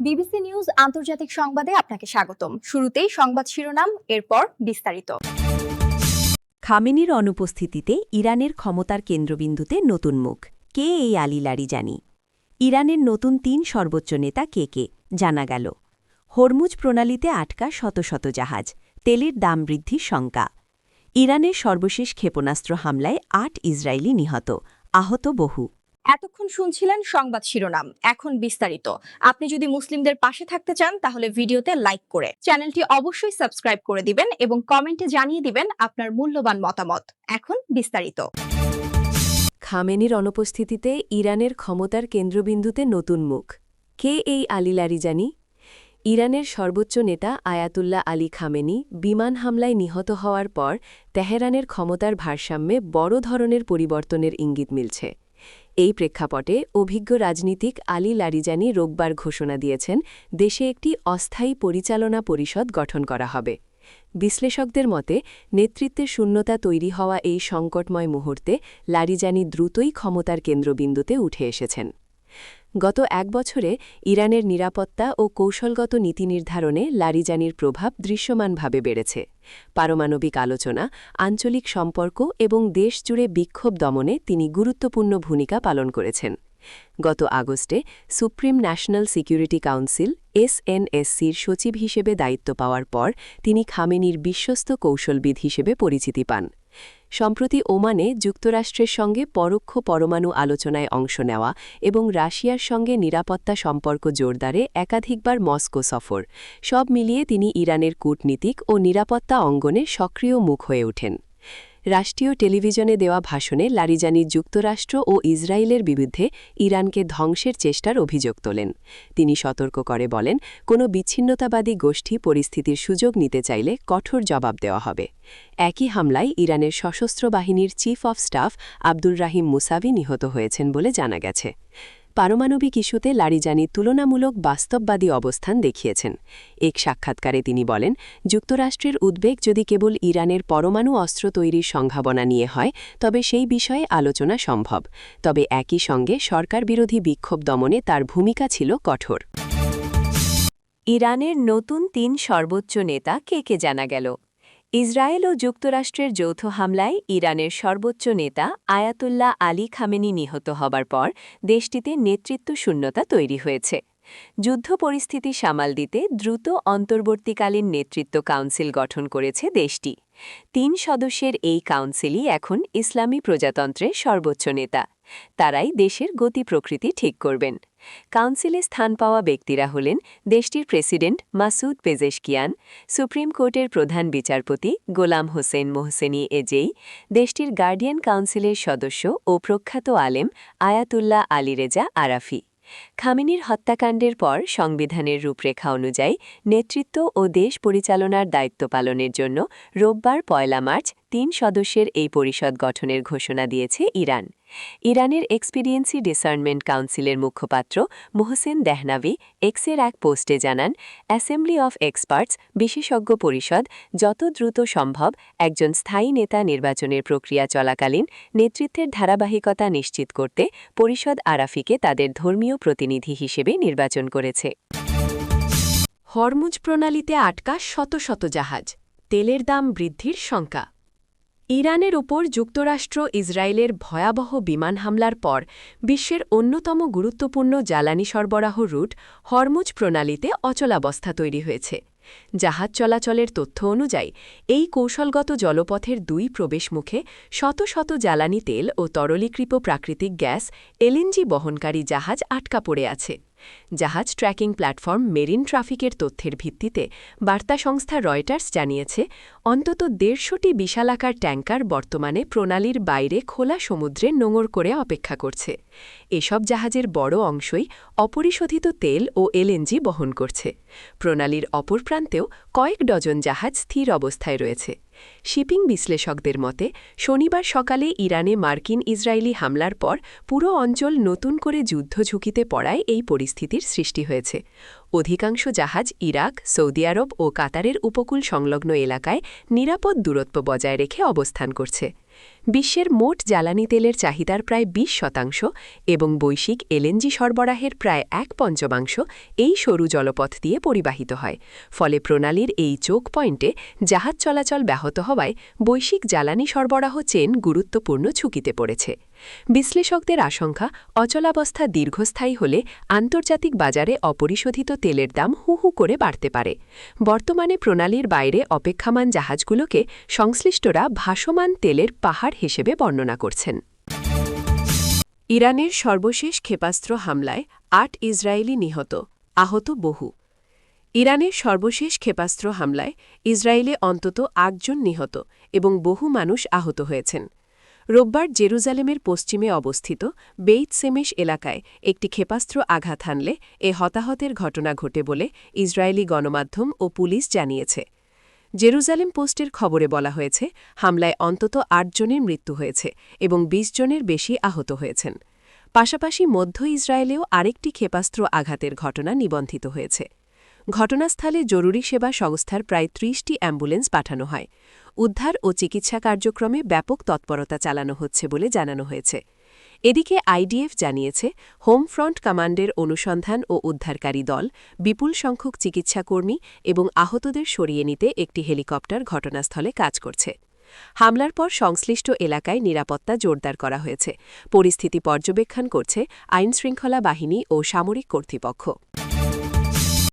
BBC news আন্তর্জাতিক সংবাদে আপনাকে স্বাগতম। শুরুতেই সংবাদ শিরোনাম, এরপর বিস্তারিত। খামেনির অনুপস্থিতিতে ইরানের ক্ষমতার কেন্দ্রবিন্দুতে নতুন মুখ। কে এই আলী লারিজানি? ইরানের নতুন ৩ সর্বোচ্চ নেতা কে কে জানা গেল। হরমুজ প্রণালীতে আটকা শত শত জাহাজ, তেলের দাম বৃদ্ধির শঙ্কা। ইরানের সর্বশেষ ক্ষেপণাস্ত্র হামলায় ৮ ইসরায়েলি নিহত, আহত বহু। এতক্ষণ শুনছিলেন সংবাদ শিরোনাম, এখন বিস্তারিত। আপনি যদি মুসলিমদের পাশে থাকতে চান তাহলে ভিডিওতে লাইক করে চ্যানেলটি অবশ্যই সাবস্ক্রাইব করে দিবেন এবং কমেন্টে জানিয়ে দিবেন আপনার মূল্যবান মতামত। এখন বিস্তারিত। খামেনির অনুপস্থিতিতে ইরানের ক্ষমতার কেন্দ্রবিন্দুতে নতুন মুখ। কে এই আলী লারিজানি? ইরানের সর্বোচ্চ নেতা আয়াতুল্লাহ আলী খামেনি বিমান হামলায় নিহত হওয়ার পর তেহরানের ক্ষমতার ভারসাম্যে বড় ধরনের পরিবর্তনের ইঙ্গিত মিলছে। এই প্রেক্ষাপটে অভিজ্ঞ রাজনীতিক আলী লারিজানি রোববার ঘোষণা দিয়েছেন দেশে একটি অস্থায়ী পরিচালনা পরিষদ গঠন করা হবে। বিশ্লেষকদের মতে নেতৃত্বের শূন্যতা তৈরি হওয়া এই সংকটময় মুহূর্তে লারিজানি দ্রুতই ক্ষমতার কেন্দ্রবিন্দুতে উঠে এসেছেন। গত ১ বছরে ইরানের নিরাপত্তা ও কৌশলগত নীতি নির্ধারণে লারিজানির প্রভাব দৃশ্যমানভাবে বেড়েছে। পারমাণবিক আলোচনা, আঞ্চলিক সম্পর্ক এবং দেশজুড়ে বিক্ষোভ দমনে তিনি গুরুত্বপূর্ণ ভূমিকা পালন করেছেন। গত আগস্টে সুপ্রিম ন্যাশনাল সিকিউরিটি কাউন্সিল এসএনএসসির সচিব হিসেবে দায়িত্ব পাওয়ার পর তিনি খামেনির বিশ্বস্ত কৌশলবিদ হিসেবে পরিচিতি পান। সম্প্রতি ওমানে যুক্তরাষ্ট্রের সঙ্গে পরোক্ষ পরমাণু আলোচনায় অংশ নেওয়া এবং রাশিয়ার সঙ্গে নিরাপত্তা সম্পর্ক জোরদারে একাধিকবার মস্কো সফর, সব মিলিয়ে তিনি ইরানের কূটনীতিক ও নিরাপত্তা অঙ্গনে সক্রিয় মুখ হয়ে ওঠেন। রাষ্ট্রীয় টেলিভিশনে দেওয়া ভাষণে লারিজানি যুক্তরাষ্ট্র ও ইসরায়েলের বিরুদ্ধে ইরানকে ধ্বংসের চেষ্টার অভিযোগ তোলেন। তিনি সতর্ক করে বলেন, কোনো বিচ্ছিন্নতাবাদী গোষ্ঠী পরিস্থিতির সুযোগ নিতে চাইলে কঠোর জবাব দেওয়া হবে। একই হামলায় ইরানের সশস্ত্র বাহিনীর chief of staff Abdur Rahim Musavi নিহত হয়েছেন বলে জানা গেছে। পারমাণবিক ইস্যুতে লারিজানি তুলনামূলক বাস্তববাদী অবস্থান দেখিয়েছেন। এক সাক্ষাৎকারে তিনি বলেন, যুক্তরাষ্ট্রের উদ্বেগ যদি কেবল ইরানের পরমাণু অস্ত্র তৈরির সম্ভাবনা নিয়ে হয় তবে সেই বিষয়ে আলোচনা সম্ভব, তবে একই সঙ্গে সরকারবিরোধী বিক্ষোভ দমনে তার ভূমিকা ছিল কঠোর। ইরানের নতুন ৩ সর্বোচ্চ নেতা কে কে জানা গেল। ইসরায়েল ও যুক্তরাষ্ট্রের যৌথ হামলায় ইরানের সর্বোচ্চ নেতা আয়াতুল্লাহ আলী খামেনি নিহত হবার পর দেশটিতে নেতৃত্ব শূন্যতা তৈরি হয়েছে। যুদ্ধ পরিস্থিতি সামাল দিতে দ্রুত অন্তর্বর্তীকালীন নেতৃত্ব কাউন্সিল গঠন করেছে দেশটি। ৩ সদস্যের এই কাউন্সিলই এখন ইসলামী প্রজাতন্ত্রের সর্বোচ্চ নেতা। তারাই দেশের গতি প্রকৃতি ঠিক করবেন। কাউন্সিলে স্থান পাওয়া ব্যক্তিরা হলেন দেশটির প্রেসিডেন্ট মাসুদ পেজেশকিয়ান, সুপ্রিম কোর্টের প্রধান বিচারপতি গোলাম হোসেন মোহসেনি এজেই, দেশটির গার্ডিয়ান কাউন্সিলের সদস্য ও প্রখ্যাত আলেম আয়াতুল্লাহ আলী রেজা আরাফি। খামেনির হত্যাকাণ্ডের পর সংবিধানের রূপরেখা অনুযায়ী নেতৃত্ব ও দেশ পরিচালনার দায়িত্ব পালনের জন্য রোববার ১ মার্চ ৩ সদস্যের এই পরিষদ গঠনের ঘোষণা দিয়েছে ইরান। ইরানের এক্সপিরিয়েন্সি ডিসার্নমেন্ট কাউন্সিলের মুখপাত্র মোহসেন দেহনাভি এক্সের এক পোস্টে জানান, অ্যাসেম্বলি অফ এক্সপার্টস বিশেষজ্ঞ পরিষদ যত দ্রুত সম্ভব একজন স্থায়ী নেতা নির্বাচনের প্রক্রিয়া চলাকালীন নেতৃত্বের ধারাবাহিকতা নিশ্চিত করতে পরিষদ আরাফিকে তাদের ধর্মীয় প্রতিনিধি হিসেবে নির্বাচন করেছে। হরমুজ প্রণালীতে আটকা শত শত জাহাজ, তেলের দাম বৃদ্ধির শঙ্কা। ইরানের ওপর যুক্তরাষ্ট্র ইসরায়েলের ভয়াবহ বিমান হামলার পর বিশ্বের অন্যতম গুরুত্বপূর্ণ জ্বালানি সরবরাহ রুট হরমুজ প্রণালীতে অচলাবস্থা তৈরি হয়েছে। জাহাজ চলাচলের তথ্য অনুযায়ী এই কৌশলগত জলপথের ২ প্রবেশমুখে শত শত জ্বালানি তেল ও তরলীকৃত প্রাকৃতিক গ্যাস এলএনজি বহনকারী জাহাজ আটকা পড়ে আছে। জাহাজ ট্র্যাকিং প্ল্যাটফর্ম মেরিন ট্রাফিকের তথ্যের ভিত্তিতে বার্তা সংস্থা রয়টার্স জানিয়েছে, অন্তত ১৫০টি বিশালাকার ট্যাঙ্কার বর্তমানে প্রণালীর বাইরে খোলা সমুদ্রে নোঙর করে অপেক্ষা করছে। এসব জাহাজের বড় অংশই অপরিশোধিত তেল ও এলএনজি বহন করছে। প্রণালীর অপর প্রান্তেও কয়েক ডজন জাহাজ স্থির অবস্থায় রয়েছে। শিপিং বিশ্লেষকদের মতে শনিবার সকালে ইরানে মার্কিন ইসরায়েলি হামলার পর পুরো অঞ্চল নতুন করে যুদ্ধ ঝুঁকিতে পড়ায় এই পরিস্থিতির সৃষ্টি হয়েছে। অধিকাংশ জাহাজ ইরাক, সৌদি আরব ও কাতারের উপকূল সংলগ্ন এলাকায় নিরাপদ দূরত্ব বজায় রেখে অবস্থান করছে। বিশ্বের মোট জ্বালানি তেলের চাহিদার প্রায় ২০% এবং বৈশ্বিক এলএনজি সরবরাহের প্রায় ১/৫ এই সরু জলপথ দিয়ে পরিবাহিত হয়। ফলে প্রণালীর এই চোখ পয়েন্টে জাহাজ চলাচল ব্যাহত হওয়ায় বৈশ্বিক জ্বালানি সরবরাহ চেন গুরুত্বপূর্ণ ঝুঁকিতে পড়েছে। বিশ্লেষকদের আশঙ্কা, অচলাবস্থা দীর্ঘস্থায়ী হলে আন্তর্জাতিক বাজারে অপরিশোধিত তেলের দাম হু করে বাড়তে পারে। বর্তমানে প্রণালীর বাইরে অপেক্ষমান জাহাজগুলোকে সংশ্লিষ্টরা ভাসমান তেলের পাহাড় হিসেবে বর্ণনা করছেন। ইরানের সর্বশেষ ক্ষেপণাস্ত্র হামলায় ৮ ইসরায়েলি নিহত, আহত বহু। ইরানের সর্বশেষ ক্ষেপণাস্ত্র হামলায় ইসরায়েলে অন্তত ৮ জন নিহত এবং বহু মানুষ আহত হয়েছেন। রোববার জেরুজালেমের পশ্চিমে অবস্থিত বেইত সেমেশ এলাকায় একটি ক্ষেপণাস্ত্র আঘাত হানলে এ হতাহতের ঘটনা ঘটে বলে ইসরায়েলি গণমাধ্যম ও পুলিশ জানিয়েছে। জেরুজালেম পোস্টের খবরে বলা হয়েছে, হামলায় অন্তত ৮ জনের মৃত্যু হয়েছে এবং ২০ জনের বেশি আহত হয়েছেন। পাশাপাশি মধ্য ইসরায়েলেও আরেকটি ক্ষেপণাস্ত্র আঘাতের ঘটনা নিবন্ধিত হয়েছে। ঘটনাস্থলে জরুরি সেবা সংস্থার প্রায় ৩০টি অ্যাম্বুলেন্স পাঠানো হয়। উদ্ধার ও চিকিৎসা কার্যক্রমে ব্যাপক তৎপরতা চালানো হচ্ছে বলে জানানো হয়েছে। এদিকে আইডিএফ জানিয়েছে, হোম ফ্রন্ট কমান্ডের অনুসন্ধান ও উদ্ধারকারী দল বিপুল সংখ্যক চিকিৎসাকর্মী এবং আহতদের সরিয়ে নিতে একটি হেলিকপ্টার ঘটনাস্থলে কাজ করছে। হামলার পর সংশ্লিষ্ট এলাকায় নিরাপত্তা জোরদার করা হয়েছে। পরিস্থিতি পর্যবেক্ষণ করছে আইনশৃঙ্খলা বাহিনী ও সামরিক কর্তৃপক্ষ।